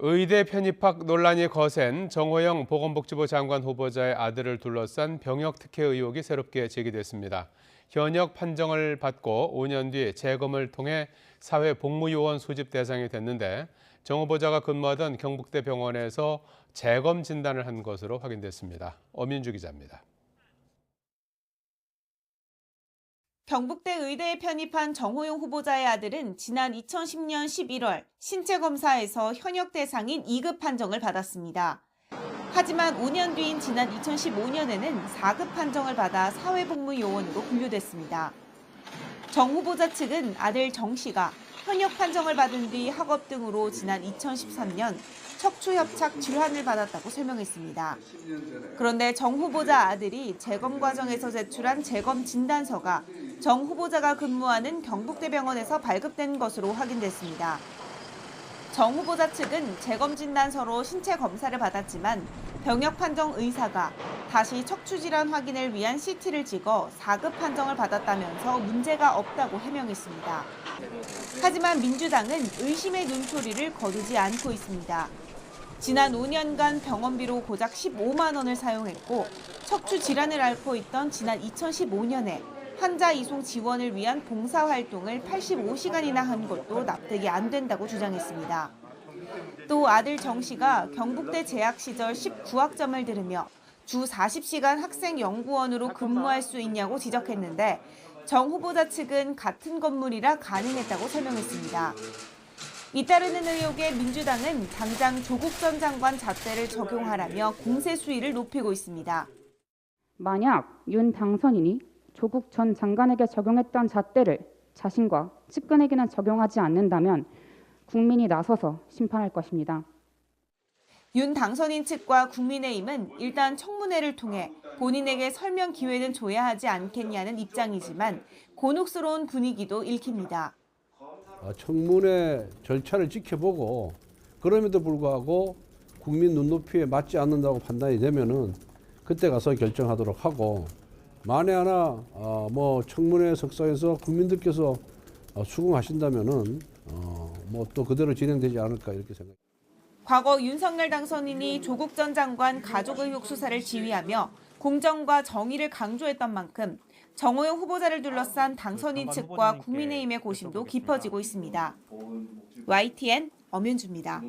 의대 편입학 논란이 거센 정호영 보건복지부 장관 후보자의 아들을 둘러싼 병역 특혜 의혹이 새롭게 제기됐습니다. 현역 판정을 받고 5년 뒤 재검을 통해 사회복무요원 수집 대상이 됐는데 정 후보자가 근무하던 경북대 병원에서 재검 진단을 한 것으로 확인됐습니다. 엄윤주 기자입니다. 경북대 의대에 편입한 정호용 후보자의 아들은 지난 2010년 11월 신체검사에서 현역 대상인 2급 판정을 받았습니다. 하지만 5년 뒤인 지난 2015년에는 4급 판정을 받아 사회복무요원으로 분류됐습니다. 정 후보자 측은 아들 정 씨가 현역 판정을 받은 뒤 학업 등으로 지난 2013년 척추협착 질환을 받았다고 설명했습니다. 그런데 정 후보자 아들이 재검 과정에서 제출한 재검 진단서가 정 후보자가 근무하는 경북대병원에서 발급된 것으로 확인됐습니다. 정 후보자 측은 재검 진단서로 신체 검사를 받았지만 병역 판정 의사가 다시 척추 질환 확인을 위한 CT를 찍어 4급 판정을 받았다면서 문제가 없다고 해명했습니다. 하지만 민주당은 의심의 눈초리를 거두지 않고 있습니다. 지난 5년간 병원비로 고작 15만 원을 사용했고 척추 질환을 앓고 있던 지난 2015년에 환자 이송 지원을 위한 봉사활동을 85시간이나 한 것도 납득이 안 된다고 주장했습니다. 또 아들 정 씨가 경북대 재학 시절 19학점을 들으며 주 40시간 학생연구원으로 근무할 수 있냐고 지적했는데 정 후보자 측은 같은 건물이라 가능했다고 설명했습니다. 잇따르는 의혹에 민주당은 당장 조국 전 장관 잣대를 적용하라며 공세 수위를 높이고 있습니다. 만약 윤 당선인이 조국 전 장관에게 적용했던 잣대를 자신과 측근에게는 적용하지 않는다면 국민이 나서서 심판할 것입니다. 윤 당선인 측과 국민의힘은 일단 청문회를 통해 본인에게 설명 기회는 줘야 하지 않겠냐는 입장이지만 곤혹스러운 분위기도 읽힙니다. 청문회 절차를 지켜보고 그럼에도 불구하고 국민 눈높이에 맞지 않는다고 판단이 되면은 그때 가서 결정하도록 하고 만에 하나 청문회 석상에서 국민들께서 수긍하신다면은 또 그대로 진행되지 않을까 이렇게 생각합니다. 과거 윤석열 당선인이 조국 전 장관 가족 의혹 수사를 지휘하며 공정과 정의를 강조했던 만큼 정호영 후보자를 둘러싼 당선인 측과 국민의힘의 고심도 깊어지고 있습니다. YTN 엄윤주입니다.